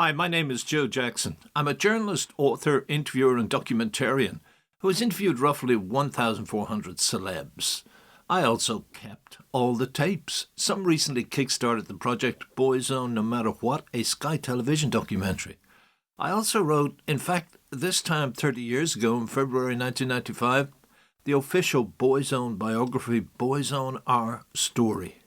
Hi, my name is Joe Jackson. I'm a journalist, author, interviewer, and documentarian who has interviewed roughly 1,400 celebs. I also kept all the tapes. Some recently kickstarted the project Boyzone No Matter What, a Sky Television documentary. I also wrote, in fact, this time 30 years ago in February 1995, the official Boyzone biography, Boyzone Our Story.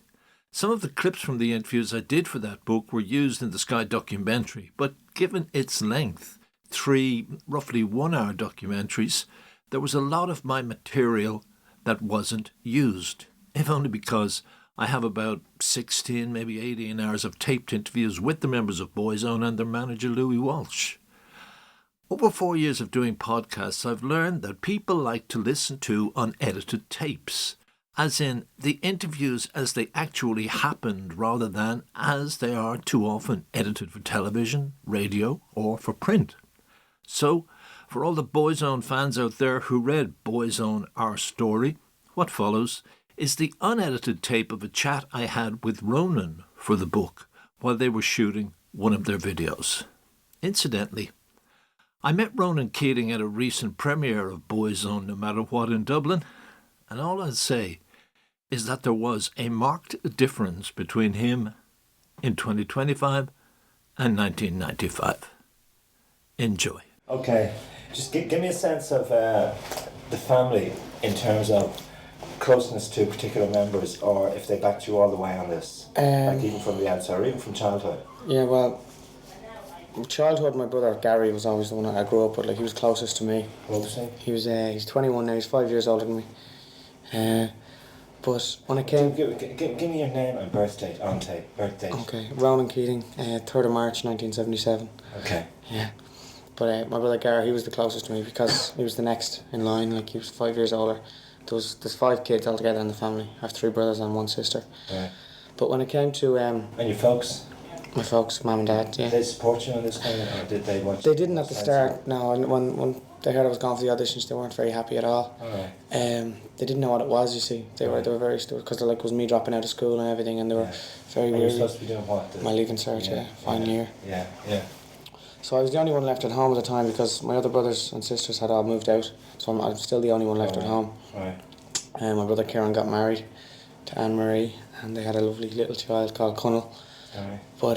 Some of the clips from the interviews I did for that book were used in the Sky documentary, but given its length, 3 roughly 1-hour documentaries, there was a lot of my material that wasn't used, if only because I have about 16, maybe 18 hours of taped interviews with the members of Boyzone and their manager Louis Walsh. Over 4 years of doing podcasts, I've learned that people like to listen to unedited tapes, as in the interviews as they actually happened rather than as they are too often edited for television, radio or for print. So, for all the Boyzone fans out there who read Boyzone Our Story, what follows is the unedited tape of a chat I had with Ronan for the book while they were shooting one of their videos. Incidentally, I met Ronan Keating at a recent premiere of Boyzone No Matter What in Dublin, and all I'd say is that there was a marked difference between him in 2025 and 1995. Enjoy. Okay, just give me a sense of the family in terms of closeness to particular members, or if they backed you all the way on this, like even from the outside or even from childhood. Yeah, well, childhood, my brother Gary was always the one that I grew up with. Like, he was closest to me. What was he? He's 21 now. He's 5 years older than me. But when it came... Give me your name and birth date on tape. Okay, Ronan Keating, 3rd of March 1977. Okay. Yeah. But my brother Gary, he was the closest to me because he was the next in line. Like, he was 5 years older. There's 5 kids altogether in the family. I have 3 brothers and 1 sister. Right. But when it came to... and your folks? My folks, mum and dad, yeah. Did they support you on this kind of, or did they watch? They didn't at the start, no. And when they heard I was going for the auditions, they weren't very happy at all. Alright. They didn't know what it was, you see. They were very stupid, because it was me dropping out of school and everything, and they were very weird. You were supposed to be doing what? My leaving cert, final year. Yeah. So I was the only one left at home at the time, because my other brothers and sisters had all moved out. So I'm still the only one left at home. Right. And my brother Kieran got married to Anne Marie, and they had a lovely little child called Connell. Alright. But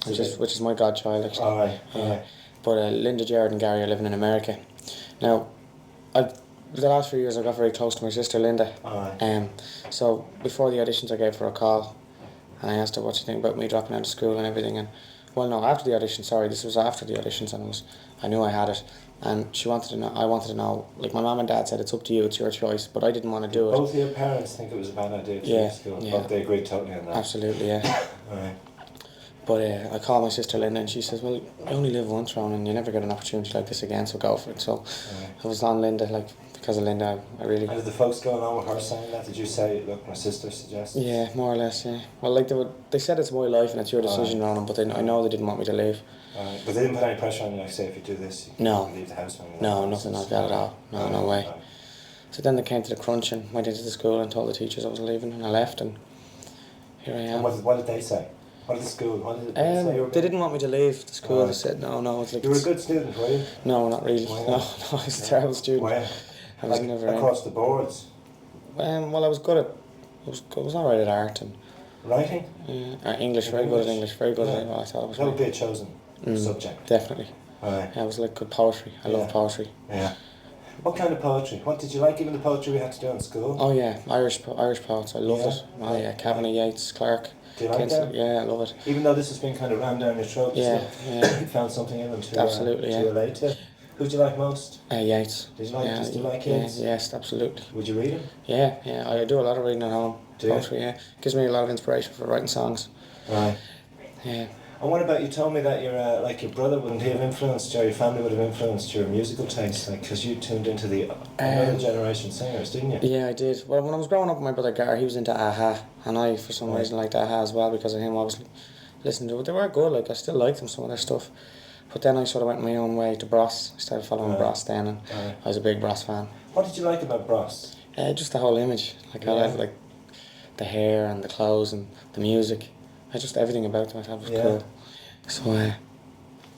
which is my godchild, actually. Alright. But Linda, Jared and Gary are living in America. Now, the last few years I got very close to my sister Linda. Alright. So before the auditions I gave her a call and I asked her what she think about me dropping out of school and everything. And after the audition, this was after the auditions, and I knew I had it. And I wanted to know, like, my mum and dad said, it's up to you, it's your choice, but I didn't want to do it. Both of your parents think it was a bad idea to go to school? Yeah. Both they agreed totally on that? Absolutely, yeah. Alright. But I called my sister Linda and she says, well, you only live once, Ron, and you never get an opportunity like this again, so go for it. So I was on Linda, like, because of Linda, I really... And did the folks going on with her saying that? Did you say, look, my sister suggested? Yeah, more or less, yeah. Well, like, they said it's my life and it's your decision, Ronan, but I know they didn't want me to leave. But they didn't put any pressure on you, like, say, if you do this, you can leave the house when you No, nothing like that at all. No way. So then they came to the crunch and went into the school and told the teachers I was leaving, and I left, and here I am. And what did they say? What did the school? What did they say? They didn't want me to leave the school. They said no. It's like, you were a good student, were you? No, not really. Why not? No, I was a terrible student. Why? I was never across the boards. Well, I was good at. I was alright at art and writing. Yeah, English. Very good at English. Very good at it. I thought it was. That would be a chosen subject. Definitely. Right. I was like good poetry. I love poetry. Yeah. What kind of poetry? What did you like? Even the poetry we had to do in school. Oh yeah, Irish poets. I loved it. Oh yeah, Kavanagh, Yeats, Clark. Do you like them? Yeah, I love it. Even though this has been kind of rammed down your throat, you found something in them to relate to. Who do you like most? Yeats. Did you like Yeats? Yes, absolutely. Would you read him? Yeah. I do a lot of reading at home. Poetry, yeah. Gives me a lot of inspiration for writing songs. Right. Yeah. And what about, you told me that your brother, wouldn't he have influenced, or your family would have influenced your musical taste, like, because you tuned into the another generation singers, didn't you? Yeah, I did. Well, when I was growing up with my brother Gary, he was into Aha, and I, for some reason, liked Aha as well because of him. I was listening to it. They were good, like, I still liked them, some of their stuff. But then I sort of went my own way to Bros. I started following Bros then, and I was a big Bros fan. What did you like about Bros? Just the whole image. Like, I liked, like, the hair and the clothes and the music. Just everything about them I thought was cool. So,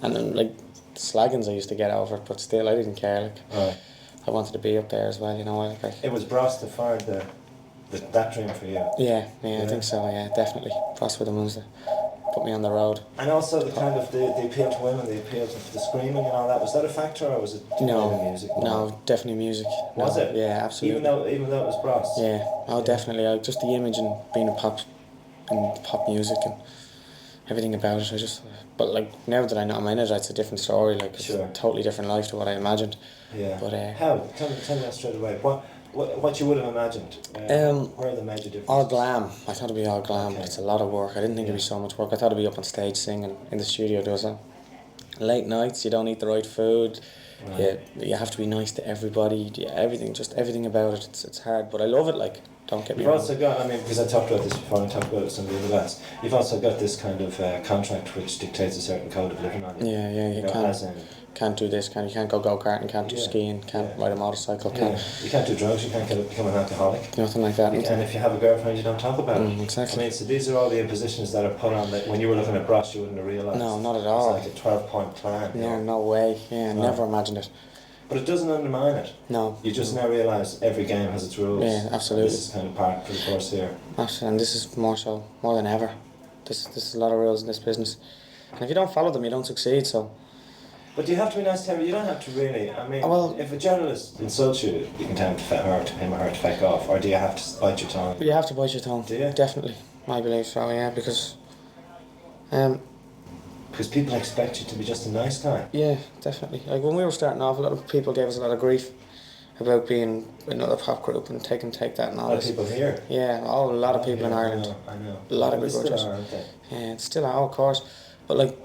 and then, like, the slaggings I used to get over it, but still, I didn't care. Like, Right. I wanted to be up there as well, you know. It was Bros that fired that dream for you. Yeah, I think so. Yeah, definitely. Bros were the ones that put me on the road. And also the kind of the appeal to women, the appeal to the screaming and all that. Was that a factor, or was it No, the music? no, definitely music. Was No, it? Yeah, absolutely. Even though it was Bros. Yeah, definitely. Just the image and being a pop music and everything about it. But like now that I'm in it, it's a different story. Like it's a totally different life to what I imagined. Yeah. But how? Tell me that straight away. What you would have imagined? Where are the major differences? All glam. I thought it'd be all glam, Okay. but it's a lot of work. I didn't think it'd be so much work. I thought it'd be up on stage singing in the studio. Does it? Late nights, you don't eat the right food. Right. You have to be nice to everybody. Everything about it. It's hard, but I love it. Like, don't get me You've wrong. also got, because I talked about this before and I talked about it with some of the other lads, you've also got this kind of contract which dictates a certain code of living on you. Yeah, you know, can't. as in, Can't do this, you can't go go-karting, can't do skiing, can't ride a motorcycle, you can't do drugs, you can't become an alcoholic. Nothing like that. And if you have a girlfriend, you don't talk about it. Exactly. So these are all the impositions that are put on that when you were looking at Bros, you wouldn't have realised. No, not at all. It's like a 12-point plan. No way. Yeah, I never imagined it. But it doesn't undermine it. No. You just now realise every game has its rules. Yeah, absolutely. This is kind of part of the course here. Absolutely, and this is more than ever. This is a lot of rules in this business. And if you don't follow them, you don't succeed, so... But you have to be nice to everyone. You don't have to really. If a journalist insults you, you can tell him or her to fake off, or do you have to bite your tongue? You have to bite your tongue. Do you? Definitely. I believe so, yeah, because... Because people expect you to be just a nice guy. Yeah, definitely. Like when we were starting off, a lot of people gave us a lot of grief about being another pop group and take that and all A lot of this. people here. Yeah, a lot of people in Ireland. I know. A lot of They people still just... are, aren't they? Yeah, it's still out, of course. But like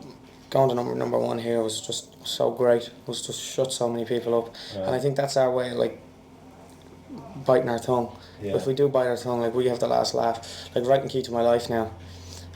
going to number one here was just so great. It was just shut so many people up. Right. And I think that's our way of like biting our tongue. Yeah. If we do bite our tongue, like we have the last laugh. Like writing Key to My Life now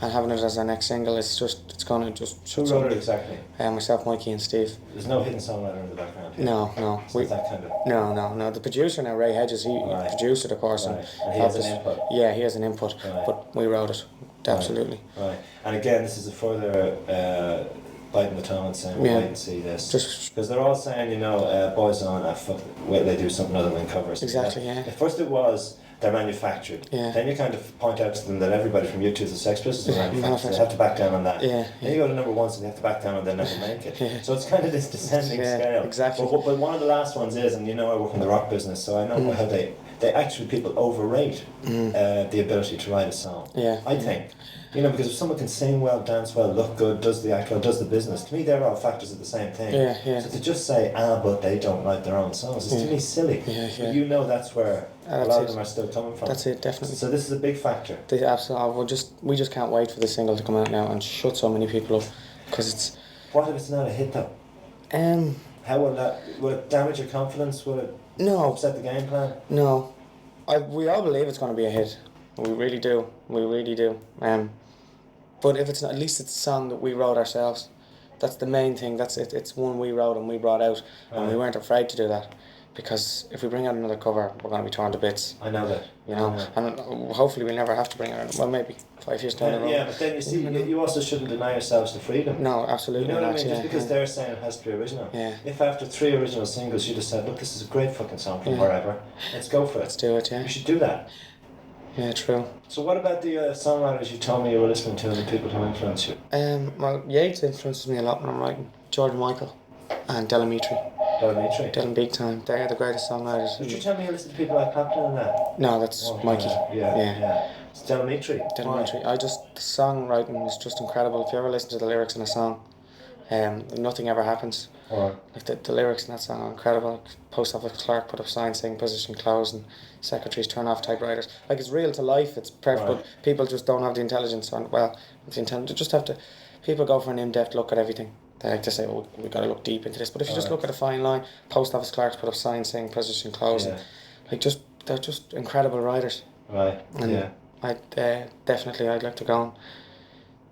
and having it as our next single, it's gonna just Who wrote it exactly? Myself, Mikey and Steve. There's no hidden songwriter in the background here. No. So it's that kind of... No. The producer now, Ray Hedges, he produced it, of course. Right. And he has an input. Yeah, he has an input. Right. But we wrote it. Absolutely. Right. And again, this is a further biting the tongue and saying, wait and see this. Because they're all saying, Boyzone, they do something other than covers. Exactly, yeah. At first it was, they're manufactured. Yeah. Then you kind of point out to them that everybody from U2 to the Sex Pistols are manufactured. They have to back down on that. Yeah. Then you go to number one, so they have to back down and they never make it. Yeah. So it's kind of this descending scale. Exactly. But one of the last ones is, and I work in the rock business, so I know how they actually, people overrate the ability to write a song. Yeah. I think. Because if someone can sing well, dance well, look good, does the act well, does the business, to me they're all factors of the same thing. Yeah. So to just say, but they don't write their own songs, is to me silly. Yeah. But that's where a lot of them are still coming from. That's it, definitely. So this is a big factor. Absolutely. We just can't wait for the single to come out now and shut so many people up, because it's... What if it's not a hit though? How will it damage your confidence? Will it upset the game plan? No. We all believe it's going to be a hit. We really do. But if it's not, at least it's a song that we wrote ourselves. That's the main thing. That's it. It's one we wrote and we brought out, and we weren't afraid to do that. Because if we bring out another cover, we're going to be torn to bits. I know that. And hopefully we'll never have to bring out. Well, maybe 5 years down the road. Yeah, but then you see, you also shouldn't deny yourselves the freedom. No, absolutely. You know what I not, mean? Just because they're saying it has to be original. Yeah. If after 3 original singles you just said, look, this is a great fucking song from wherever, let's go for it. Let's do it, yeah. You should do that. Yeah, true. So what about the songwriters you told me you were listening to and the people who influence you? Well, Yates influences me a lot when I'm writing. George Michael and Delamitri. Dylan Big Time. They're the greatest songwriters. Did you tell me you listen to people like Clapton and that? No, that's Mikey. Yeah. It's Delamitri. The songwriting is just incredible. If you ever listen to the lyrics in a song, nothing ever happens. Like the lyrics in that song are incredible. Post office clerk put up signs saying position closed and secretaries turn off typewriters. Like it's real to life. It's perfect, but people just don't have the intelligence. They just have to. People go for an in-depth look at everything. They like to say, "Oh, we got to look deep into this." But if you just look at a fine line, post office clerks put up signs saying position closed. And, they're just incredible writers. Right. And I'd like to go and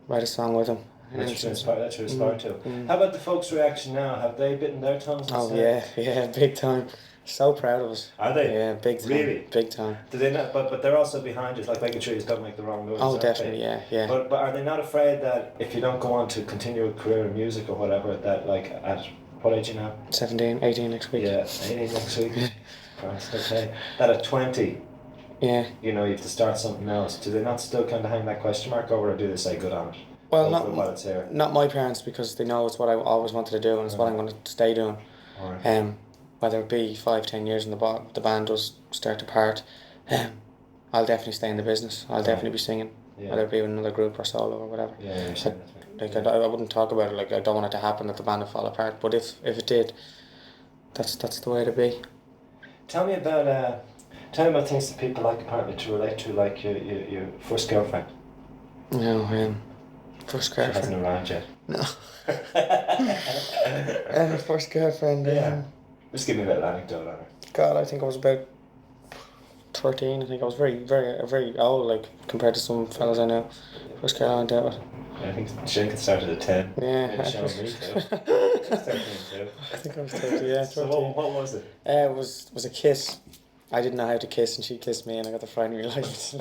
write a song with them. That's your inspired to. How about the folks' reaction now? Have they bitten their tongues? Yeah, big time. So proud of us. Are they? Yeah, big time. Really? Big time. Do they not? But they're also behind you, like making sure you don't make the wrong moves. Oh, aren't definitely, they? yeah. But are they not afraid that if you don't go on to continue a career in music or whatever, that like at what age are you now? 17, 18 next week. Yeah, 18 next week. Christ, okay. That at 20, Yeah. you know, you have to start something else. Do they not still kind of hang that question mark over, or do they say good on it? Well, Go for it while it's here. not my parents, because they know it's what I always wanted to do and it's what I'm going to stay doing. Alright. Whether it be 5-10 years in the band does start to part, I'll definitely stay in the business. I'll definitely be singing, whether it be with another group or solo or whatever. Yeah, you're saying that. Like I wouldn't talk about it. Like I don't want it to happen that the band will fall apart. But if it did, that's the way to be. Tell me about things that people like apparently to relate to, like your first girlfriend. No, first She hasn't girlfriend. arrived yet. No. First girlfriend. Yeah. Just give me a little anecdote on her. God, I think I was about 13. I think I was very old, like compared to some fellas I know. First girl I went out with. Yeah, I think Shank started at 10. Yeah. Maybe Sean me too. 13 too. I think I was 30. Yeah, 13. So what was it? It was a kiss. I didn't know how to kiss, and she kissed me, and I got the fright of my life.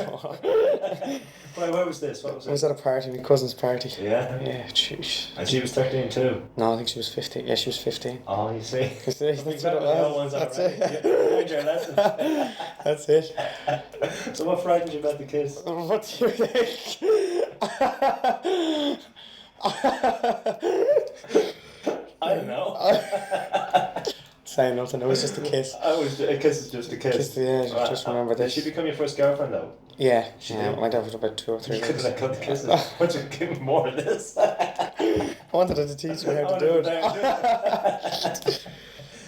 Where was this? What was I it? was at a party, my cousin's party. Yeah? Yeah, jeez. And she was 13 too? No, I think she was 15. Yeah, she was 15. Oh, you see? You see, that's what it was. That's already. it. You learned your lesson. That's it. So what frightened you about the kiss? What do you think? I don't know. Saying nothing, it was just a kiss. A kiss is just a kiss. Just remember this. Did she become your first girlfriend though? Yeah, She yeah, did? I went out for about 2 or 3 You could weeks. have cut the kisses. Why don't you give me more of this? I wanted her to teach me how to do it.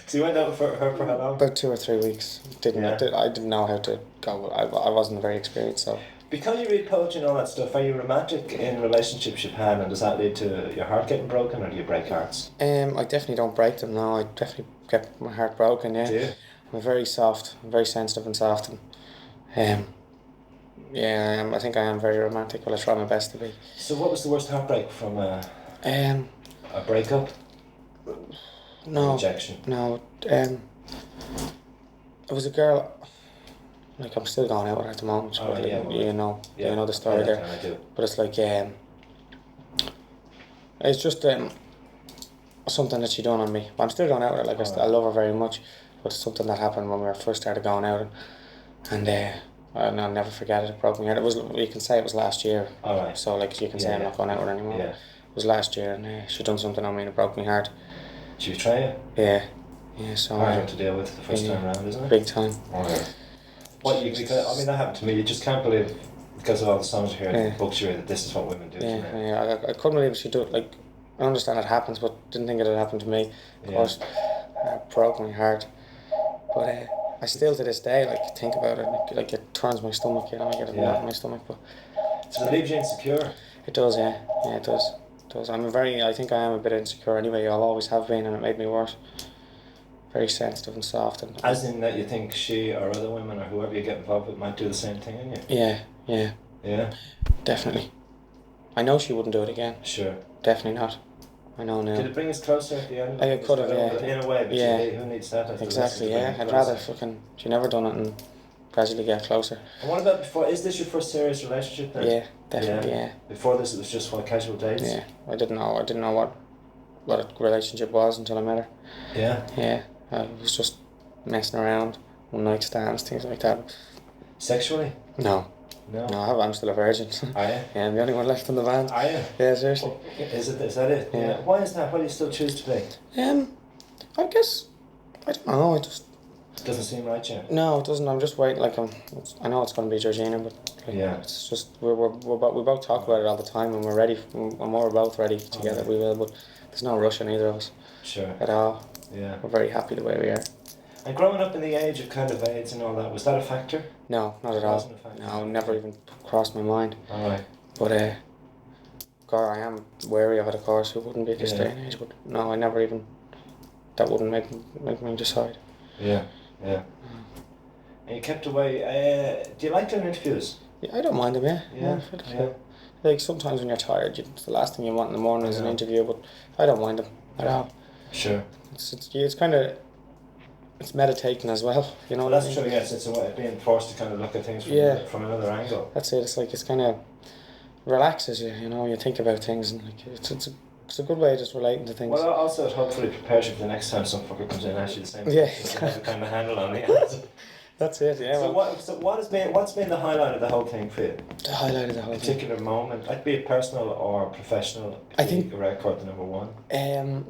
So you went out for her for how long? About 2 or 3 weeks. I didn't know how to go. I wasn't very experienced, so. Because you read poetry and all that stuff, are you romantic in relationships you've had, and does that lead to your heart getting broken, or do you break hearts? I definitely don't break them. No, I definitely get my heart broken. Yeah. Do you? I'm very soft. I'm very sensitive and soft, and yeah, I think I am very romantic. Well, I try my best to be. So what was the worst heartbreak from a breakup? No. Rejection? No. It was a girl. Like, I'm still going out with her at the moment. Oh, but, yeah, you know the story there. I do. But it's like it's just something that she done on me. I'm still going out with her. Like I love her very much, but it's something that happened when we first started going out, and I'll never forget it. It broke my heart. You can say it was last year. All right. So like you can say I'm not going out with her anymore. Yeah. It was last year, and she done something on me and it broke my heart. Did you try it? Yeah. Yeah. So Hard to deal with the first time around, isn't it? Big time. Alright. Because that happened to me. You just can't believe, because of all the songs you hear, and books you read, that this is what women do to men. Yeah, I couldn't believe she do it. Like, I understand it happens, but didn't think it had happened to me. Of course, it broke my heart. But I still to this day think about it. Like it turns my stomach. You know, I get a knot in my stomach. But so it leaves you insecure. It does, yeah. Yeah, it does. It does. I think I am a bit insecure anyway. I'll always have been, and it made me worse. Very sensitive and soft. As in that you think she or other women or whoever you get involved with might do the same thing in you? Yeah. Yeah? Definitely. I know she wouldn't do it again. Sure. Definitely not. I know now. Did it bring us closer at the end? I could have, yeah. In a way, but who needs that? Exactly, yeah. I'd rather she never done it and gradually get closer. And what about before? Is this your first serious relationship then? Yeah, definitely, yeah. Before this it was just casual dates? Yeah. I didn't know what a relationship was until I met her. Yeah? Yeah. I was just messing around, one night stands, things like that. Sexually? No. No, I'm still a virgin. Are you? Yeah, I'm the only one left in the band. Are you? Yeah, seriously. Is that it? Yeah. Why is that? Why do you still choose to be? I guess, I don't know, it doesn't seem right, yeah. No, it doesn't. I'm just waiting. I know it's going to be Georgina, but it's just we both talk about it all the time, and we're ready. When we're both ready together, we will. But there's no rush in either of us. Sure. At all. Yeah. We're very happy the way we are. And growing up in the age of kind of AIDS and all that, was that a factor? No, not at all. No, never even crossed my mind. All right. But God, I am wary of it, of course. Who wouldn't be at this day and age? But no, I never even. That wouldn't make me decide. Yeah. And you kept away. Do you like doing interviews? Yeah, I don't mind them. Yeah. Like sometimes when you're tired, it's the last thing you want in the morning is an interview. But I don't mind them at all. Sure. It's kind of. it's meditating as well. You know Well, what I that's mean? true. Yes, it's a way of being forced to kind of look at things from another angle. That's it. It's like it's kind of relaxes you. You know, you think about things, and like it's a good way of just relating to things. Well, also it hopefully prepares you for the next time some fucker comes in and asks you the same Yeah, question. So you have a kind of handle on it. That's it. Yeah. So what's been the highlight of the whole thing for you? The highlight of the whole thing. Particular moment, be it personal or professional. I think a record the number one.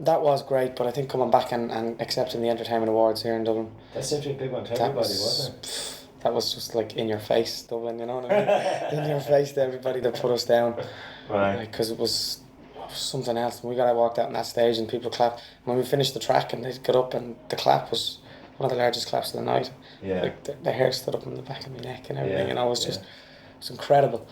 That was great, but I think coming back and accepting the Entertainment Awards here in Dublin. That seemed to be a big one to everybody, wasn't it? That was just like in your face, Dublin. You know what I mean? In your face to everybody that put us down. Right. Because it was something else. We got walked out on that stage and people clapped. When we finished the track and they got up and the clap was one of the largest claps of the night. Yeah. Like the hair stood up on the back of my neck and everything. Yeah, You know, it was just, it's incredible.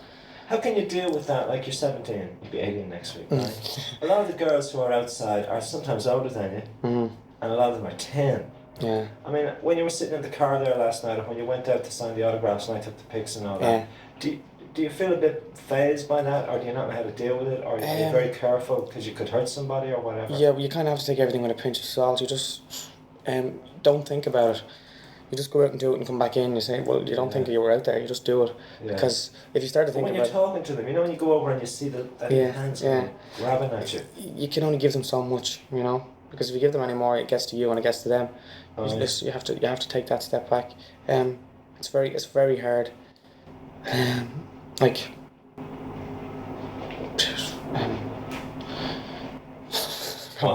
How can you deal with that? Like, you're 17, you'll be 18 next week, right? A lot of the girls who are outside are sometimes older than you, and a lot of them are 10. Yeah. I mean, when you were sitting in the car there last night, or when you went out to sign the autographs and I took the pics and all that, do you feel a bit phased by that, or do you not know how to deal with it, or are you very careful because you could hurt somebody or whatever? Yeah, well, you kind of have to take everything with a pinch of salt. You just don't think about it. You just go out and do it and come back in. You say, well, you don't think you were out there. You just do it. Yeah. Because if you start to think when about you're talking to them, you know, when you go over and you see that hands grabbing at you. You can only give them so much, you know. Because if you give them any more, it gets to you and it gets to them. You have to take that step back. It's very hard. Like.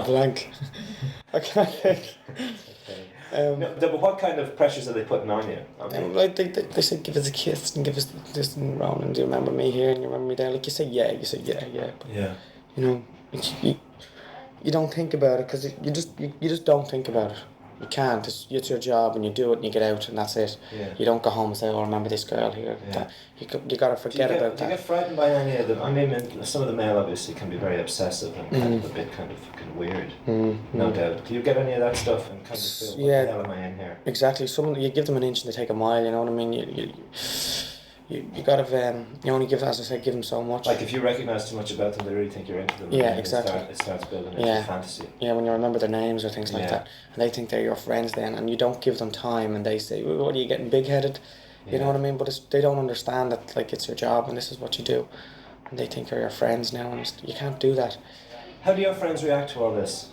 Blank. I can't think. But what kind of pressures are they putting on you? Like they said, give us a kiss and give us this and Ronan. Do you remember me here and you remember me there? Like you say yeah. But, you know, you don't think about it because you just don't think about it. You can't. It's your job and you do it and you get out and that's it. Yeah. You don't go home and say, oh, remember this girl here. Yeah. You got to forget about that. Do you get frightened by any of them? I mean, some of the male obviously can be very obsessive and kind of a bit kind of fucking weird. No doubt. Do you get any of that stuff and kind of feel, what the hell am I in here? Exactly. You give them an inch and they take a mile, you know what I mean? You gotta you only give, as I said, give them so much. Like if you recognise too much about them, they really think you're into them. Yeah, exactly. It starts building into fantasy. Yeah, when you remember their names or things like that, and they think they're your friends then, and you don't give them time, and they say, "What are you getting big-headed?" You know what I mean? But they don't understand that like it's your job and this is what you do, and they think you're your friends now, and you can't do that. How do your friends react to all this?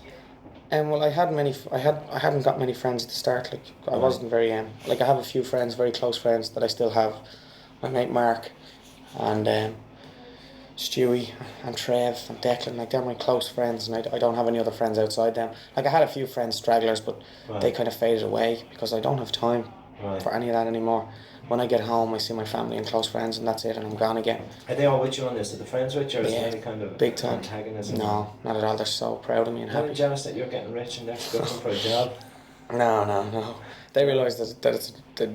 Well, I hadn't got many friends at the start. Like I wasn't very like I have a few friends, very close friends that I still have. My mate Mark, and Stewie, and Trev, and Declan, like they're my close friends, and I don't have any other friends outside them. Like I had a few friends, stragglers, but they kind of faded away because I don't have time for any of that anymore. When I get home, I see my family and close friends, and that's it, and I'm gone again. Are they all with you on this? Are the friends with you, or is there any kind of big time antagonism? No, not at all. They're so proud of me and happy. Are they jealous that you're getting rich and they're looking for a job? No. They realise that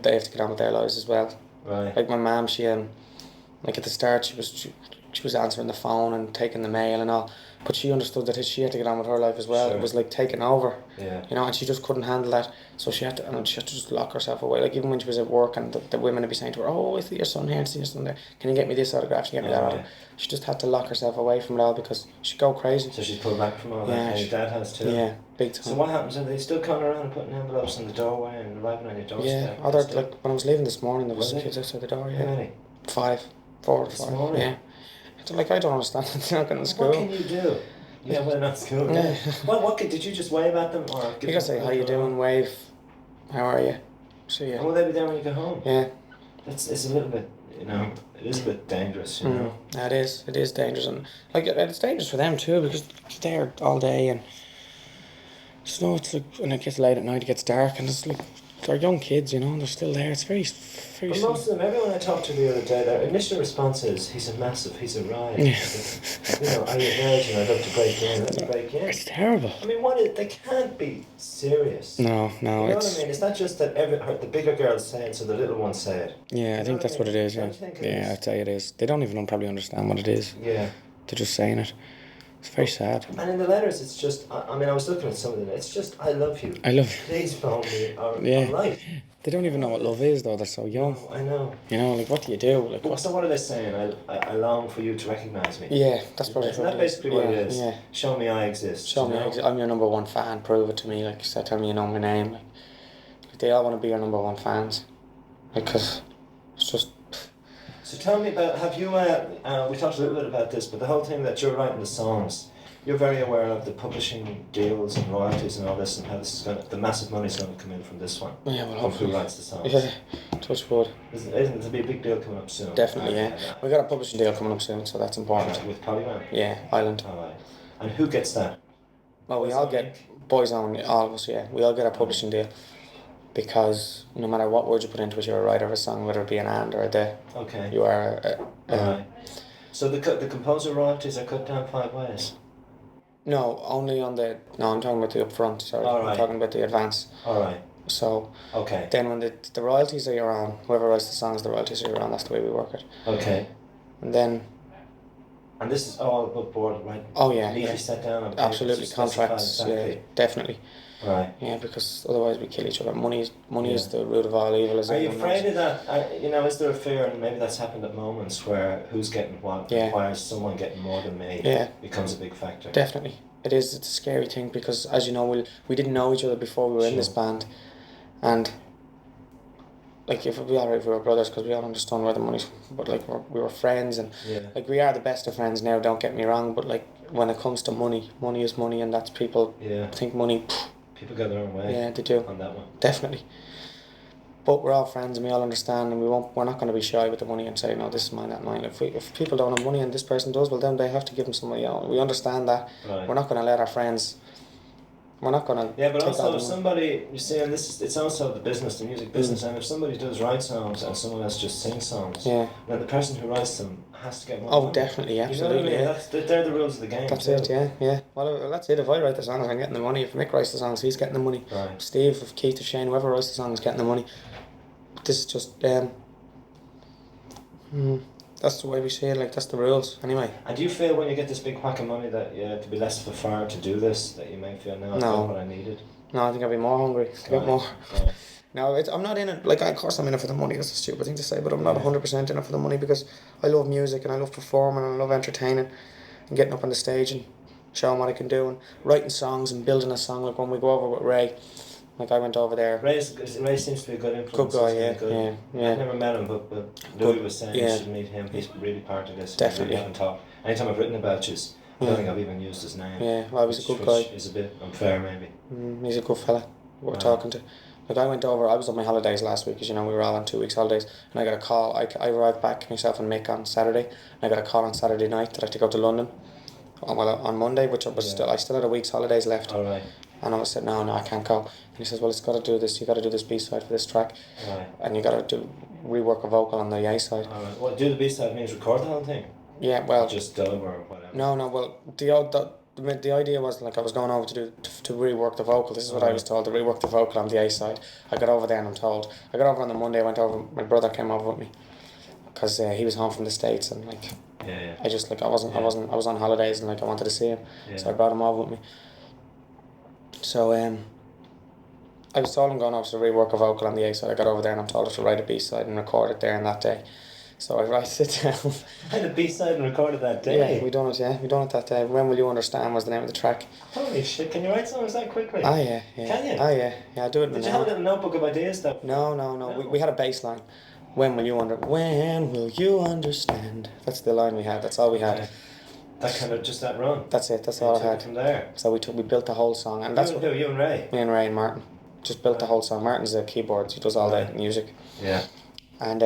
they have to get on with their lives as well. Right. Like my mum, she like at the start she was answering the phone and taking the mail and all, but she understood that she had to get on with her life as well. Sure. It was like taking over. Yeah. You know, and she just couldn't handle that, so she had to just lock herself away. Like even when she was at work and the women would be saying to her, "Oh, I see your son here, I see your son there. Can you get me this autograph? Can you get me that autograph?" She just had to lock herself away from it all because she'd go crazy. So she's pulled back from all that, and your dad has too. Yeah, big time. So what happens? Are they still coming around and putting envelopes in the doorway and arriving on your doorstep? Yeah, like when I was leaving this morning, there was kids outside the door. Yeah. How many? 4 or 5. Morning? Yeah. Like I don't understand. They're not going to school. What can you do? Yeah, well, not school. Yeah. What did you just wave at them or? You gotta say how you doing, wave. How are you? See ya. And will they be there when you get home? Yeah. It's a little bit, you know, it is a bit dangerous, you know. It is dangerous, and like it's dangerous for them too because they're there all day and it's like when it gets late at night, it gets dark, and it's like they're young kids, you know, and they're still there. It's very. But most of them, everyone I talked to the other day, their initial response is, "He's a massive, he's a riot." You know, are you a virgin? I'd love to break in. Let me break in. It's terrible. I mean, they can't be serious. No. You know what I mean? It's not just that the bigger girls say it, so the little ones say it. Yeah, I think that's what it is. Yeah, I'd say it is. They don't even probably understand what it is. Yeah. They're just saying it. It's very sad. And in the letters, it's just, I mean, I was looking at some of them, it's just, "I love you. I love you. Please phone me," or "life." They don't even know what love is, though. They're so young. I know. You know, like, what do you do? Like, so what are they saying? I long for you to recognise me. Yeah, that's probably Isn't that basically what it is? Yeah. Show me I exist. Show me I exist. I'm your number one fan. Prove it to me. Like, tell me you know my name. Like, they all want to be your number one fans, because it's just. So tell me about, have you, we talked a little bit about this, but the whole thing that you're writing the songs, you're very aware of the publishing deals and royalties and all this, and how this is the massive money's going to come in from this one. Yeah, well, from hopefully. who writes the songs. Yeah, touch wood. Isn't it to be a big deal coming up soon? Definitely, yeah. We got a publishing deal coming up soon, so that's important. With Polygram? Yeah, Island. Alright. And who gets that? Well, we all get Boyzone, all of us, yeah. We all get a publishing deal, because no matter what words you put into it, you're a writer of a song, whether it be an and or a de. Okay. You are. Alright. So the composer royalties are cut down 5 ways? No, only on the. No, I'm talking about the upfront. Sorry, I'm talking about the advance. Alright. So. Okay. Then when the royalties are your own, whoever writes the songs, the royalties are your own. That's the way we work it. Okay. And then. And this is all above board, right? Oh yeah. Neatly set down on paper. Absolutely, contracts. Exactly. Yeah, definitely. Right. Yeah, because otherwise we kill each other. Money is the root of all evil. As Are you everyone afraid knows. of that? Is there a fear, and maybe that's happened at moments, where who's getting what requires someone getting more than me becomes a big factor? Definitely. It is. It's a scary thing, because, as you know, we didn't know each other before we were in this band, and like, if we were brothers, because we all understood where the money's from, but like we were friends, and like, we are the best of friends now, don't get me wrong, but like, when it comes to money is money, and that's people think money. People go their own way. Yeah, they do. On that one. Definitely. But we're all friends, and we all understand, and we're not going to be shy with the money and say, no, this is mine, that mine. If people don't have money and this person does, well, then they have to give them somebody else. We understand that. Right. We're not going to let our friends. We're not going to. Yeah, but also if somebody, you see, and it's also the business, the music business, and if somebody does write songs and someone else just sings songs, then the person who writes them has to get more money. Definitely, absolutely. You know what I mean? They're the rules of the game. That's too. it, yeah. Well, that's it. If I write the songs, I'm getting the money. If Mick writes the songs, he's getting the money. Right. Steve, if Keith, if Shane, whoever writes the songs, is getting the money. But this is just that's the way we see it. Like, that's the rules, anyway. And do you feel when you get this big whack of money that you have to be less of a fire to do this? That you may feel I got what I needed. No, I think I'd be more hungry to get more. Right. No, I'm not in it. Like, of course I'm in it for the money. That's a stupid thing to say, but I'm not 100% in it for the money, because I love music and I love performing and I love entertaining and getting up on the stage and showing what I can do and writing songs and building a song. Like when we go over with Ray, like I went over there. Ray seems to be a good influence. Good guy, yeah. I've never met him, but Louis was saying you should meet him. He's really part of this. Definitely. We haven't talked. Anytime I've written about you, I don't think I've even used his name. Yeah, well, he's a good guy. Which is a bit unfair, maybe. He's a good fella. We're talking to. Like, I went over, I was on my holidays last week, as you know, we were all on 2 weeks holidays, and I got a call. I arrived back, myself and Mick, on Saturday, and I got a call on Saturday night that I had to go to London. On Monday, which I was I still had a week's holidays left. All right. And I was said, no, I can't go. And he says, well, it's got to do this. You got to do this B-side for this track. Right. And you got to rework a vocal on the A side. All right. Well, do the B-side means record the whole thing? Yeah, well. Just dub or whatever? No, well, the idea was, like, I was going over to rework the vocal. This is what I was told, to rework the vocal on the A side. I got over there and I'm told. I got over on the Monday, I went over, my brother came over with me. Because he was home from the States, and like, I just, like, I was on holidays, and like, I wanted to see him. So I brought him over with me. So I was told I'm going over to rework a vocal on the A side. I got over there and I'm told to write a B side and record it there in that day. So I write it down. Write a B side and record it that day? Yeah, we done it that day. When Will You Understand was the name of the track. Holy shit, can you write songs that quickly? Ah, yeah. Can you? Ah, yeah, I do it. Did you have a little notebook of ideas though? No. We had a bass line. When will you understand? That's the line we had. That's all we had. Okay. That kind of just that run. That's it. That's all I had. From there. So we built the whole song, and that's you and Ray. Me and Ray and Martin just built the whole song. Martin's the keyboards. He does all the music. Yeah. And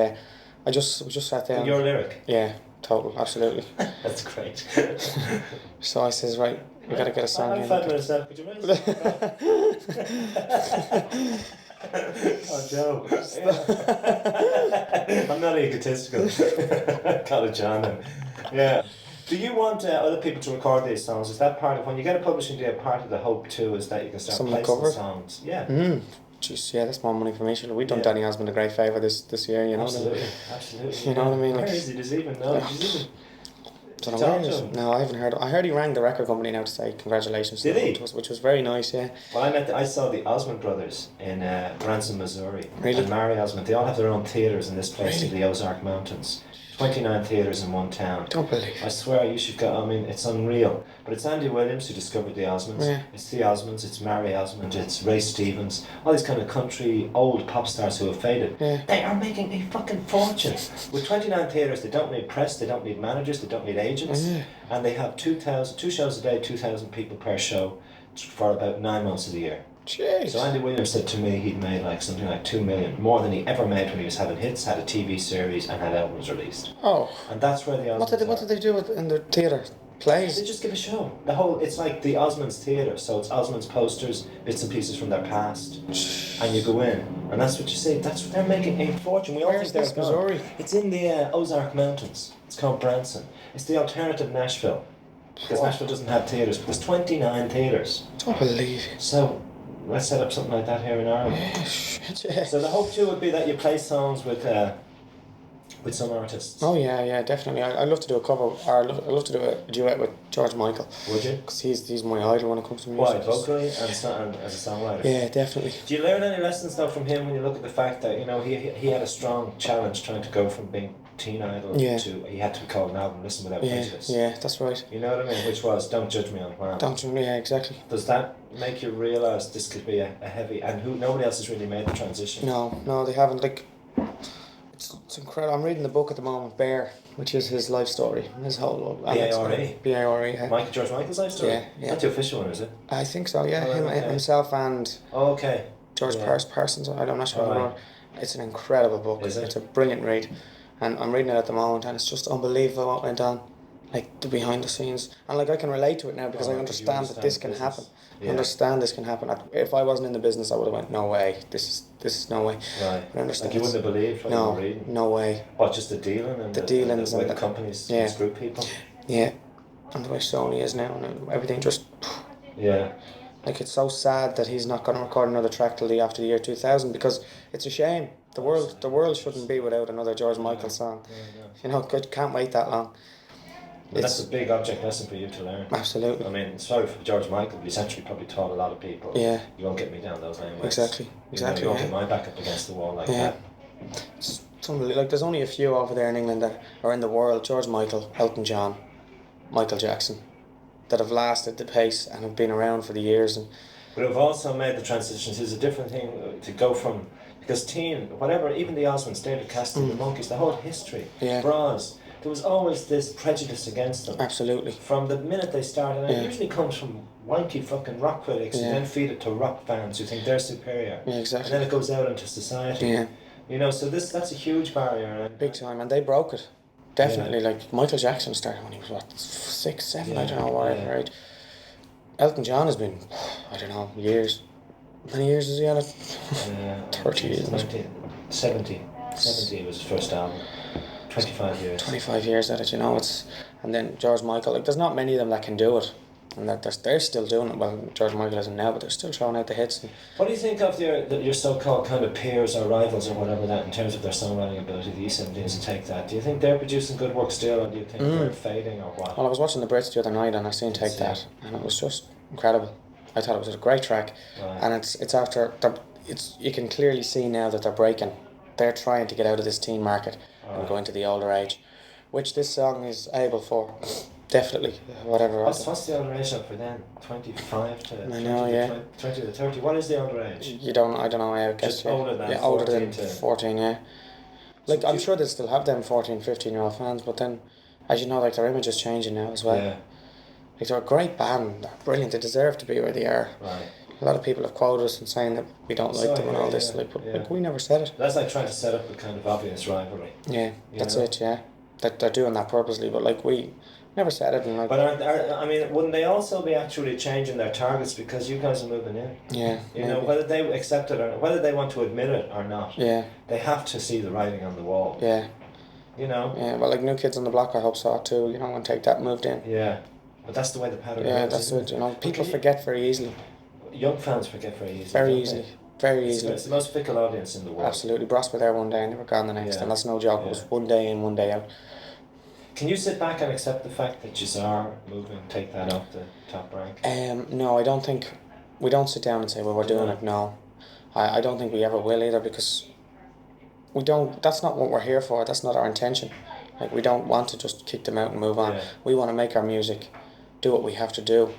we just sat down. Your lyric. Yeah, total, absolutely. That's great. So I says, right, we got to get a song in. 5 minutes left. Could you raise Oh, Joe. I'm not egotistical. Call it John then. Yeah. Do you want other people to record these songs? Is that part of, when you get a publishing deal, part of the hope too is that you can start placing the songs? Yeah. Jeez, yeah, that's more money for me. We've done Danny Osmond a great favour this year, you know. Absolutely. You know what I mean? Where is he? Does he even know? No, I haven't heard. I heard he rang the record company now to say congratulations. Did he? Which was very nice, yeah. Well, I saw the Osmond brothers in Branson, Missouri. Really? And Mary Osmond. They all have their own theatres in this place in the Ozark Mountains. 29 theatres in one town. Don't believe I it. swear you should go. I mean, it's unreal. But it's Andy Williams who discovered the Osmonds. Yeah. It's the Osmonds, it's Mary Osmond, it's Ray Stevens, all these kind of country old pop stars who have faded. Yeah. They are making a fucking fortune. With 29 theatres, they don't need press, they don't need managers, they don't need agents. Yeah. And they have 2 shows a day, 2,000 people per show for about 9 months of the year. Jeez. So Andy Williams said to me he'd made like something like 2 million, more than he ever made when he was having hits, had a TV series and had albums released. Oh. And that's where the Osmonds What did they do in the theatre? Plays? They just give a show. It's like the Osmonds Theatre, so it's Osmonds posters, bits and pieces from their past, and you go in, and that's what you see. That's what they're making a fortune. We all Where's think this, they're gone. Missouri? It's in the Ozark Mountains. It's called Branson. It's the alternative Nashville, because Nashville doesn't have theatres, but there's 29 theatres. Don't believe it. So let's set up something like that here in Ireland. Yeah, shit, yeah. So the hope too would be that you play songs with some artists. Oh yeah, definitely. I'd love to do a cover, or I'd love to do a duet with George Michael. Would you? Because he's my idol when it comes to Why, music. vocally and as a songwriter? Yeah, definitely. Do you learn any lessons though from him when you look at the fact that he had a strong challenge trying to go from being teen idol to he had to call an album Listen Without Prejudice? Yeah, that's right. You know what I mean? Which was Don't Judge Me on Wham. Yeah, exactly. Does that make you realise this could be a heavy and nobody else has really made the transition? No, they haven't. Like, it's incredible. I'm reading the book at the moment, Bear, which is his life story, his whole. B-A-R-E? B-A-R-E. Yeah. George Michael's life story? Yeah. That's the official one, is it? I think so. Yeah, Oh, okay. himself and Oh, okay. George Parsons. I'm not sure. Right. It's an incredible book. Is it? It's a brilliant read, and I'm reading it at the moment, and it's just unbelievable what went on, like the behind the scenes, and like I can relate to it now because I understand that this can happen. I understand this can happen. If I wasn't in the business, I would have went, no way. This is no way. Right. I understand. Like you wouldn't have believed what you were reading? No way. What, just the dealing and The dealings the way and the the- companies yeah. screw people? Yeah, and the way Sony is now, and everything just. Yeah. Like, it's so sad that he's not going to record another track till after the year 2000 because it's a shame. The world shouldn't be without another George Michael song. You know, can't wait that long. But that's a big object lesson for you to learn. Absolutely. I mean, sorry for George Michael, but he's actually probably taught a lot of people. Yeah. You won't get me down those laneways. Exactly. You won't get my back up against the wall like that. It's unbelievable. Like, there's only a few over there in England that are in the world: George Michael, Elton John, Michael Jackson, that have lasted the pace and have been around for the years. And But have also made the transitions. It's a different thing to go from, because teen, whatever, even the Osmonds, David Cassidy, the Monkees, the whole history, bras, there was always this prejudice against them. absolutely. From the minute they started, and it usually comes from wanky fucking rock critics who Yeah. then feed it to rock fans who think they're superior. Yeah, exactly. And then it goes out into society. Yeah. You know, so that's a huge barrier. And Big time, and they broke it. Definitely, like Michael Jackson started when he was what, 6, 7, I don't know, whatever, right? Elton John has been, I don't know, years. How many years is he on it? 30 years. 70 was his first album. 25 years. 25 years at it, you know. And then George Michael, like, there's not many of them that can do it, and that they're still doing it. Well, George Michael isn't now, but they're still throwing out the hits. And What do you think of your so-called kind of peers or rivals or whatever that in terms of their songwriting ability, the E17s and Take That? Do you think they're producing good work still, or do you think they're fading or what? well, I was watching the Brits the other night, and I seen Take That, and it was just incredible. I thought it was a great track, and it's after you can clearly see now that they're breaking. They're trying to get out of this teen market and go into the older age, which this song is able for. Definitely, whatever. What's the older age up for then? 25 to 20, know, yeah. 20 to 30? What is the older age? I don't know. I guess Just older than older 14 than to 14. Yeah. Like, So I'm sure they still have them 14, 15-year-old fans, but then, as you know, like, their image is changing now as well. Yeah. Like, they're a great band. They're brilliant. They deserve to be where they are. Right. A lot of people have quoted us and saying that we don't like them and all this. Like, but like, we never said it. That's like trying to set up a kind of obvious rivalry. Yeah, that's know? it. Yeah, that they're doing that purposely. But like, we never said it. And like, But I mean, wouldn't they also be actually changing their targets because you guys are moving in? yeah, You know, whether they accept it or whether they want to admit it or not, yeah, they have to see the writing on the wall. yeah, You know? yeah. Well, like, New Kids on the Block, I hope saw it too. You know, when Take That moved in. Yeah. But that's the way the pattern Yeah, goes, that's isn't it. You know, people forget very easily. Young fans forget very easily. Very don't easily. they? Very It's, easily. it's the most fickle audience in the world. Absolutely. Bros were there one day and they were gone the next, Yeah. and that's no joke. It was one day in, one day out. Can you sit back and accept the fact that you are moving, take that off the top rank? No, I don't think we don't sit down and say, well, we're doing it. No, I don't think we ever will either, because we don't. That's not what we're here for. That's not our intention. Like, we don't want to just kick them out and move on. Yeah. We want to make our music, do what we have to do.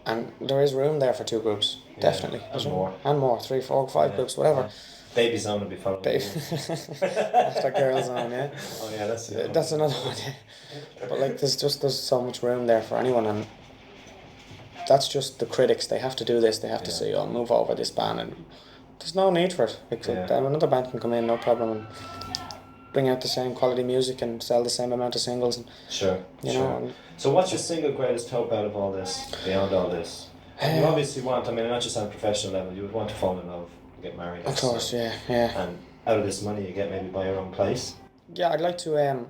And there is room there for 2 groups, definitely. And more. And more, 3, 4, 5 groups, whatever. Boyzone will be following. After Girls On, yeah. Oh yeah, That's another one, yeah. But like, there's so much room there for anyone, and that's just the critics. They have to do this. They have to say, "Oh, move over this band," and there's no need for it. Like, another band can come in, no problem, and bring out the same quality music and sell the same amount of singles. And, you know. And, so, what's your single greatest hope out of all this? Beyond all this, you obviously want. I mean, not just on a professional level. You would want to fall in love, get married. Of course, yeah. And out of this money you get, maybe buy your own place. Yeah, I'd like to.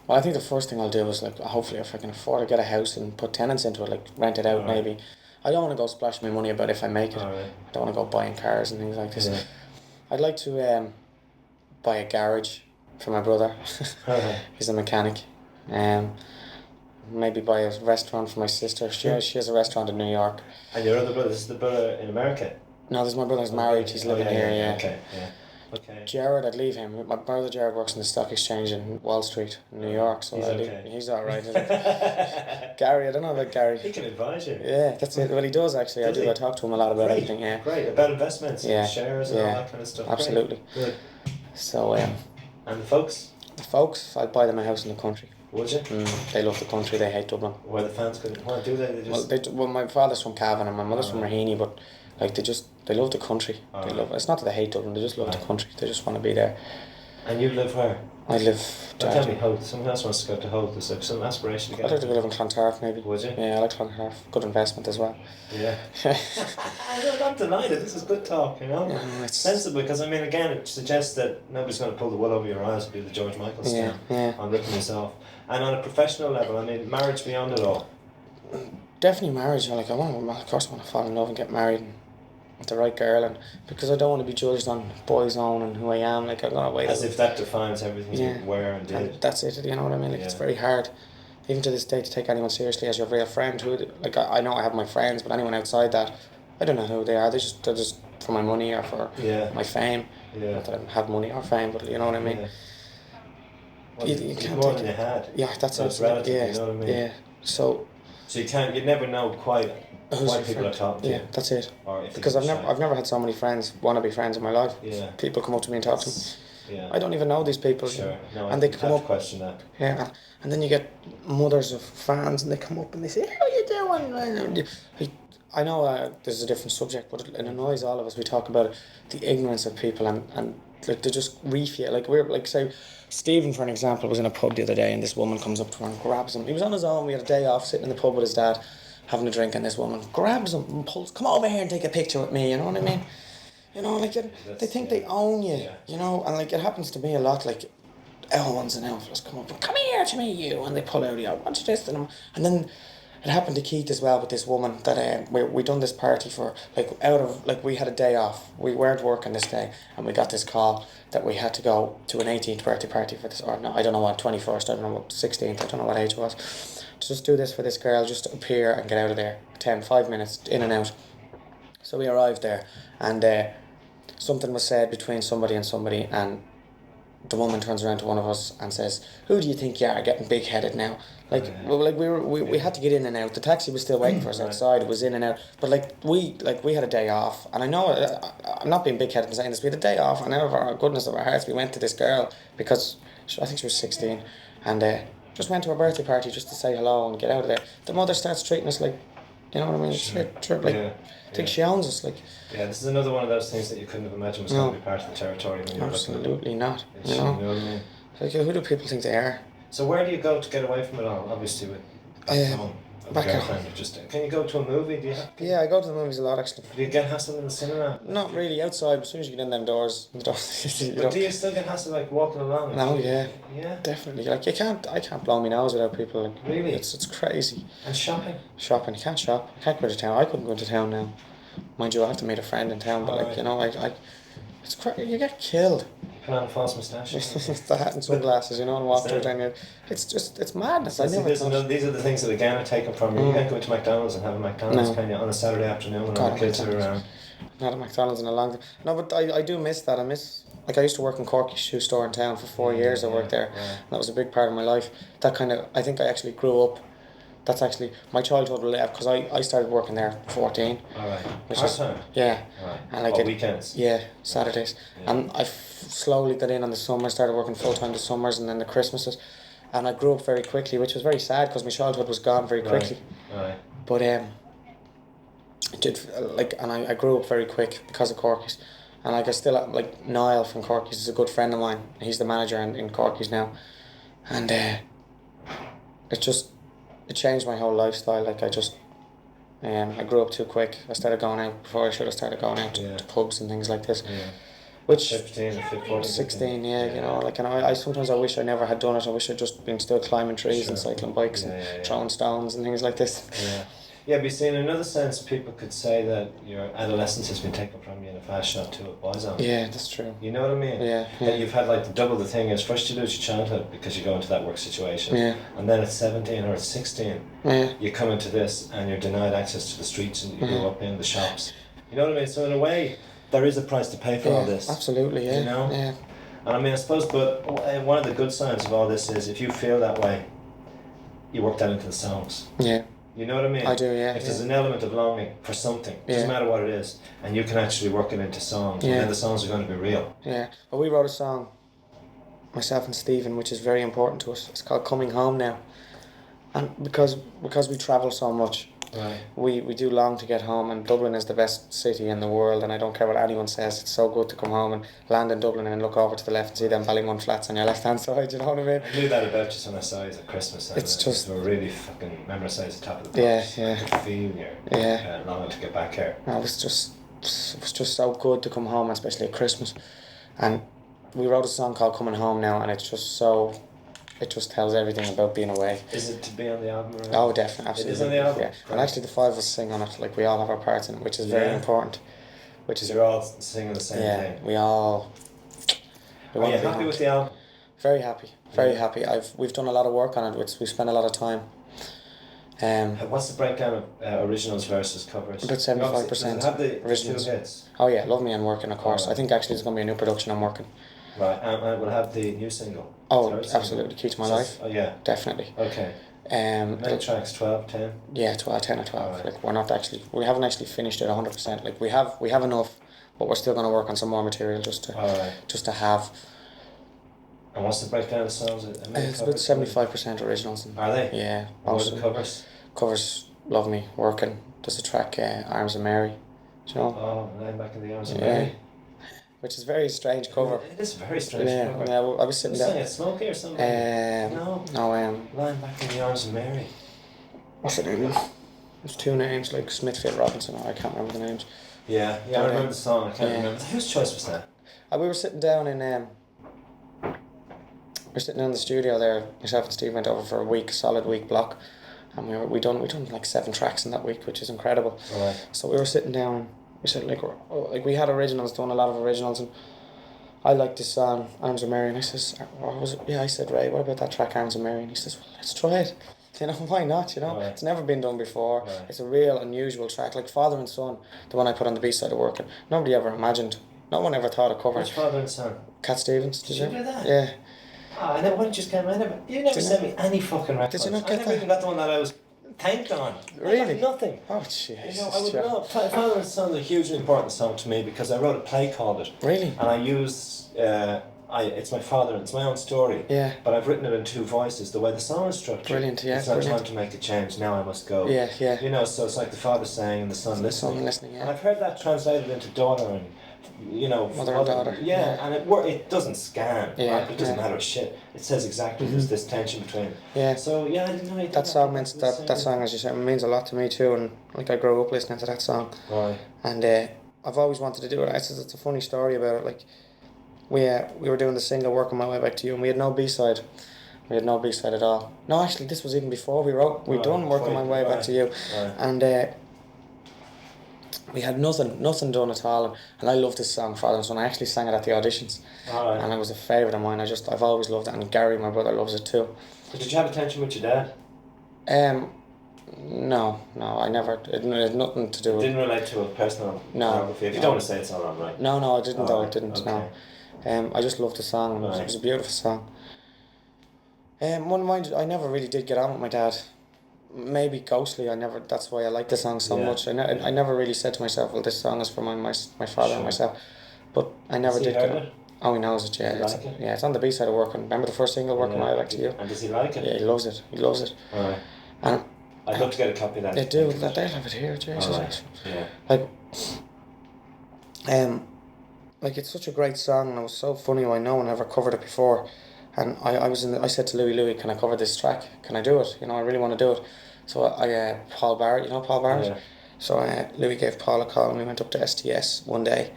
Well, I think the first thing I'll do is, like, hopefully, if I can afford to get a house and put tenants into it, like rent it out, maybe. I don't want to go splash my money about if I make it. I don't want to go buying cars and things like this. Yeah. I'd like to buy a garage for my brother. He's a mechanic. Maybe buy a restaurant for my sister. She has a restaurant in New York. And your other brother, this is the brother in America? No, this is my brother's married. He's living here, yeah. Okay, yeah. Okay. Jared, I'd leave him. My brother Jared works in the stock exchange in Wall Street, in New York, so he's alright. Gary, I don't know about Gary. He can advise you. Yeah, that's it. Well, he does actually. I talk to him a lot about everything. Yeah. Great, about investments, and shares, and all that kind of stuff. Absolutely. Great. Good. So, and the folks? The folks, I'd buy them a house in the country. Would you? They love the country. They hate Dublin. Where the fans couldn't. What do they? Well, my father's from Cavan and my mother's from Raheny, but like they love the country. They love. It's not that they hate Dublin. They just love the country. They just want to be there. And you live where? I live. Tell me, Holt. Someone else wants to go to Holt. There's like some aspiration to get. I'd like to live in Clontarf, maybe. Would you? Yeah, I like Clontarf. Good investment as well. Yeah. I'm not delighted. This is good talk, you know. Yeah, it's sensible, because I mean, again, it suggests that nobody's going to pull the wool over your eyes and do the George Michael stuff on ripping this off. And on a professional level, I mean, marriage beyond it all. Definitely marriage. Like, of course, I want to fall in love and get married with the right girl, and because I don't want to be judged on Boyzone and who I am. Like, I'm gonna wait. As if that defines everything you wear and did. And that's it. You know what I mean? Like, it's very hard, even to this day, to take anyone seriously as your real friend. Who, like, I know I have my friends, but anyone outside that, I don't know who they are. They're just for my money or for my fame. Yeah. Not that I have money or fame, but you know what I mean. Yeah. Well, you can't more than you had. Yeah, that's it. Relative, you know what I mean? Yeah. So you never know quite why people are talking to you. Yeah, that's it. Or if because I've never had so many friends, wannabe friends in my life. Yeah. People come up to me and talk to me. Yeah. I don't even know these people. Sure. No, and they come up. Question that. Yeah, and then you get mothers of fans, and they come up and they say, "How are you doing?" I know this is a different subject, but it annoys all of us. We talk about the ignorance of people, and like, they just reef you. Like, we're like, say, Stephen, for an example, was in a pub the other day, and this woman comes up to him and grabs him. He was on his own. We had a day off, sitting in the pub with his dad, having a drink, and this woman grabs him and pulls, "Come over here and take a picture with me." You know what I mean? You know, like, they think they own you. Yeah. You know, and like, it happens to me a lot. Like, L1s and L4s come up and, "Come here to me, you," and they pull out, "I want you this," and then. It happened to Keith as well with this woman that we done this party for, like, we had a day off. We weren't working this day, and we got this call that we had to go to an 18th birthday party for this, or no, I don't know what, 21st, I don't know what, 16th, I don't know what age it was. To just do this for this girl, just to appear and get out of there. 5 minutes, in and out. So we arrived there, and something was said between somebody and somebody, and the woman turns around to one of us and says, "Who do you think you are, getting big-headed now?" Like, we had to get in and out. The taxi was still waiting for us outside. It was in and out. But we had a day off, and I know I'm not being big-headed and saying this. We had a day off, and out of our goodness of our hearts, we went to this girl because I think she was 16, and just went to her birthday party just to say hello and get out of there. The mother starts treating us like, you know what I mean? Sure. I think she owns us. Like, yeah, this is another one of those things that you couldn't have imagined was going to be part of the territory when you were absolutely not. You know what I mean? Like, who do people think they are? So where do you go to get away from it all? Obviously with back home. Can you go to a movie? Do you have to? Yeah, I go to the movies a lot actually. Do you get hassled in the cinema? Not really. Outside, as soon as you get in them doors, but do you still get hassled like walking along? No, yeah, definitely. Like, I can't blow my nose without people. Like, really, it's crazy. And shopping, you can't shop. I can't go to town. I couldn't go to town now. Mind you, I have to meet a friend in town, but like, you know, it's crazy. You get killed. Put on a false moustache. The hat and sunglasses, you know, and walk through town. It's madness. These are the things that again are taken from you. You can't go to McDonald's and have a McDonald's can you, on a Saturday afternoon when all the kids are around. Not a McDonald's in a long time. No, but I do miss that. I miss like I used to work in Corky's shoe store in town for 4 years. I worked there. Right. And that was a big part of my life. That kind of, I think I actually grew up. That's actually my childhood left because I started working there at 14. All right. Which Part is time. yeah, Right. and like weekends. Yeah, Saturdays, and I slowly got in on the summer. Started working full time the summers and then the Christmases, and I grew up very quickly, which was very sad because my childhood was gone very quickly. Right. But it did and I grew up very quick because of Corky's, and like I still like Niall from Corky's is a good friend of mine. He's the manager in Corky's now, and it changed my whole lifestyle. Like I grew up too quick. I started going out before I should have started going out to pubs and things like this. Yeah. Which 15, 14, 16, you know, like, and I sometimes I wish I never had done it. I wish I'd just been still climbing trees and cycling bikes and throwing stones and things like this. Yeah. Yeah, but you see, in another sense, people could say that your adolescence has been taken from you in a fast shot to a Boyzone. Yeah, that's true. You know what I mean? Yeah. That you've had like double the thing is first you lose your childhood because you go into that work situation. Yeah. And then at 17 or at 16, you come into this and you're denied access to the streets and you grow up in the shops. You know what I mean? So in a way, there is a price to pay for all this. Absolutely, yeah. You know? Yeah. And I mean, I suppose, but one of the good signs of all this is if you feel that way, you work that into the songs. Yeah. You know what I mean? I do, yeah. If there's an element of longing for something, doesn't matter what it is, and you can actually work it into songs, and then the songs are going to be real. Yeah. Well, we wrote a song, myself and Stephen, which is very important to us. It's called Coming Home Now. And because we travel so much, right. we do long to get home, and Dublin is the best city in the world, and I don't care what anyone says, it's so good to come home and land in Dublin and look over to the left and see them Ballymun flats on your left hand side, you know what I mean? I knew that about you when I saw you at Christmas. It's just... You were really fucking... Remember I saw you at the top of the box? Yeah. I could feel you longing to get back here. No, it was just so good to come home, especially at Christmas. And we wrote a song called Coming Home Now, and it's just so... It just tells everything about being away. Is it to be on the album? Right? Oh, definitely, absolutely. It is on the album? Yeah. And actually the 5 of us sing on it, like we all have our parts in it, which is very important. Which is... You're all singing the same thing? We all... Are you happy with the album? Very happy, very happy. We've done a lot of work on it, we spent a lot of time. What's the breakdown of originals versus covers? About 75% Does it have the originals. 2 hits? Oh yeah, Love Me and Working, of course. Right. I think actually there's going to be a new production I'm working. Right, and we'll have the new single. Oh, absolutely, Key to My Life. Oh yeah. Definitely. Okay. Many tracks, 12, 10? Yeah, 10 or 12. Right. Like we haven't actually finished it 100%. Like we have enough, but we're still going to work on some more material just to have. And what's the breakdown of songs? It's about 75% originals. Are they? Yeah. What are the covers? Covers, Love Me, Working. There's a track, Arms of Mary. Do you know? Oh, Lying Back in the Arms of Mary. Which is a very strange cover. It is a very strange cover. Yeah, I was sitting there. Was it Smokey or something? No. Lying Back in the Arms of Mary. What's it name? There's 2 names, like Smithfield Robinson, I can't remember the names. Yeah, I remember the song, I can't remember. Whose choice was that? We were sitting down in the studio there. Myself and Steve went over for a solid week block, and we done like 7 tracks in that week, which is incredible. Right. So we were sitting down. We said we had originals, done a lot of originals, and I liked this song Arms of Mary, and I says, I said, Ray, what about that track Arms of Mary? And he says, well, let's try it. You know, why not? You know, It's never been done before. Right. It's a real unusual track, like Father and Son, the one I put on the B-side of Working. Nobody ever imagined. No one ever thought of covering. Which Father and Son? Cat Stevens. Did you do that? Yeah. Oh, I know. Why didn't you just get mine? You never sent me any fucking records. Did you not get I never even got the one that I was thanked on. Really? Nothing. Oh, jeez. You know, I would love. Father and Son is a hugely important song to me because I wrote a play called it. Really? And I used. It's my father. It's my own story. Yeah. But I've written it in 2 voices. The way the song is structured. Brilliant. Yeah. It's not time to make a change. Now I must go. Yeah. Yeah. You know, so it's like the father saying and the son listening. Son listening. Yeah. And I've heard that translated into daughter and. You know, mother and daughter. Yeah, and it doesn't scan. Yeah, right? It doesn't matter a shit. It says exactly there's this tension between. Yeah. So I didn't know that song means that song, as you said, means a lot to me too, and like I grew up listening to that song. Right. And I've always wanted to do it. It's a funny story about it. Like we were doing the single Working My Way Back to You, and we had no B-side. We had no B-side at all. No, actually, this was even before we'd done Working My Way Back to You, and. We had nothing done at all, and I love this song, Father and Son. I actually sang it at the auditions, and it was a favourite of mine. I've always loved it, and Gary, my brother, loves it too. But did you have a tension with your dad? No, I never. It had nothing to do with. Didn't relate to a personal biography. If you don't want to say it's all right, right? No, I didn't. Oh, I didn't. okay. No. I just loved the song. And Right. it was a beautiful song. One mind, I never really did get on with my dad. Maybe ghostly. I never. That's why I like the song so Yeah. much. I never really said to myself, "Well, this song is for my father and myself." But I never Has he did heard get. it? Oh, he knows it. Yeah, Does he like it? Yeah, it's on the B side of Working. Remember the first single, Working My Way Back to You. And does he like it? Yeah, he loves it. He loves it. Alright. And I'd love to get a copy of that. they do. They'll have it here. Jesus. Alright. Yeah. Like it's such a great song, and it was so funny. I know I never covered it before, and I said to Louis, can I cover this track? Can I do it? I really want to do it. So I Paul Barrett, Paul Barrett. Yeah. So Louis gave Paul a call, and we went up to STS one day,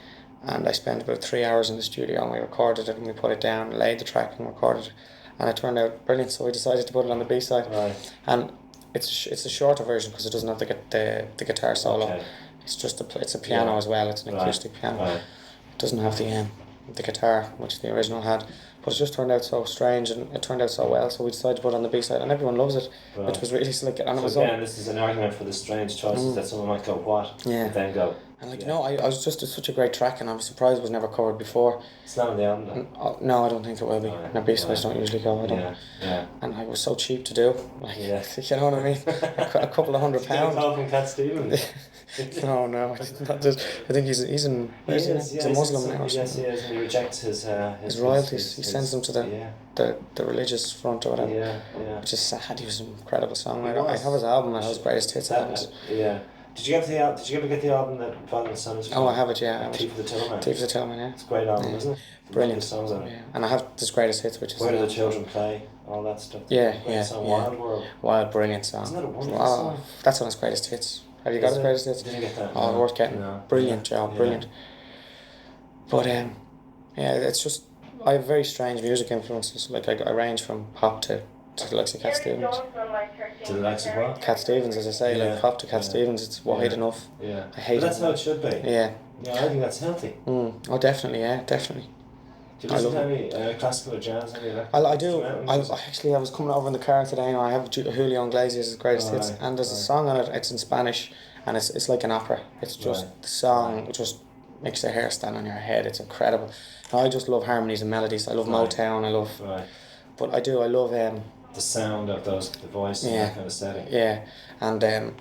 and I spent about 3 hours in the studio, and we recorded it, and we put it down, laid the track, and recorded it, and it turned out brilliant. So we decided to put it on the B side, Right. and it's a shorter version because it doesn't have the guitar solo. Okay. It's just it's a piano as well. It's an acoustic piano. Right. It doesn't have the guitar which the original had, but it just turned out so strange, and it turned out so well. So we decided to put it on the B side, and everyone loves it, which was really slick. And it was So again, this is an argument for the strange choices that someone might go what, Yeah. and then go. and I was just such a great track, and I was surprised it was never covered before. It's not on the album though. No, I don't think it will be. Right, No, B sides don't usually go. I don't. Yeah. And I was so cheap to do. Like, Yeah. you know what I mean? A couple of £100. Get a call from Cat Stevens. No, it's not just. I think he's in. He's a Muslim now. Or Yes, he something. is, and he rejects his Royalties. He sends them to the religious front or whatever. Yeah. Which is sad. He was an incredible songwriter. He was. I have his album. I have his greatest hits albums. Yeah. Did you ever get the album that Father and Son is from? Oh, I have it. Yeah, I have Tea it. for the Tillman. Tea for the Tillman. Yeah. It's a great album, Yeah. isn't it? Brilliant. Songs on it. Yeah. And I have his greatest hits, which is. Where do the children play? All that stuff. Yeah, Great song, yeah. Wild World. Wild, brilliant song. Isn't that a wonderful Wow, song? that's on his greatest hits. Have you got Is his it? greatest hits? Didn't get that. Oh, no. worth getting. No. Brilliant job, Yeah. brilliant. But yeah, it's just I have very strange music influences. Like I range from pop to the likes of Cat Stevens. To the likes of what? Cat Stevens, as I say, Yeah, like pop to Cat yeah. Stevens. It's wide enough. Yeah. I hate But that's it. how it should be. Yeah. Yeah, I think that's healthy. Oh, definitely. Yeah, definitely. Do you listen to any classical or jazz? Any of that? I do. Instrumental I was coming over in the car today, and I have Julio Iglesias' greatest hits, Right, and there's a right. song on it. It's in Spanish, and it's like an opera. It's just Right, the song. It just makes the hair stand on your head. It's incredible. I just love harmonies and melodies. I love Right. Motown. I love, Right. but I love The sound of the voice and Yeah. that kind of setting. yeah, and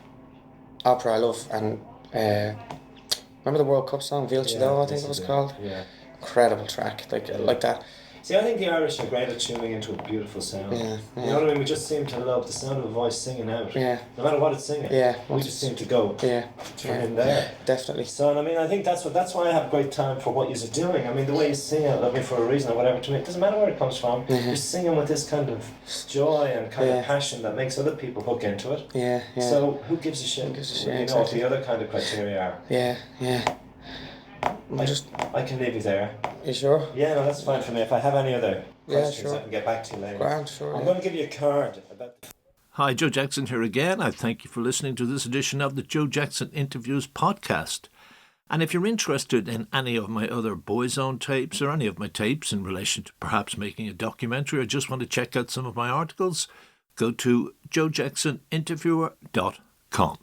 opera I love, and remember the World Cup song Vilchado, I think it was called. Yeah. Incredible track, like that. See, I think the Irish are great at tuning into a beautiful sound. Yeah, You know what I mean? We just seem to love the sound of a voice singing out. Yeah. No matter what it's singing. Yeah. We just seem to go Yeah, from in there. definitely. So, and I mean, I think that's why I have great time for what you're doing. I mean, the way you sing it, love me for a reason or whatever, to me, it doesn't matter where it comes from. You're singing with this kind of joy and kind of passion that makes other people hook into it. Yeah. So, who gives a shit? Who gives a shit, You know exactly. what the other kind of criteria are. Yeah. I can leave you there. You sure? Yeah, no, that's fine for me. If I have any other Yeah, questions, sure. I can get back to you later. Grand, sure. I'm yeah. going to give you a card about. Hi, Joe Jackson here again. I thank you for listening to this edition of the Joe Jackson Interviews podcast. And if you're interested in any of my other Boyzone tapes or any of my tapes in relation to perhaps making a documentary or just want to check out some of my articles, go to joejacksoninterviewer.com.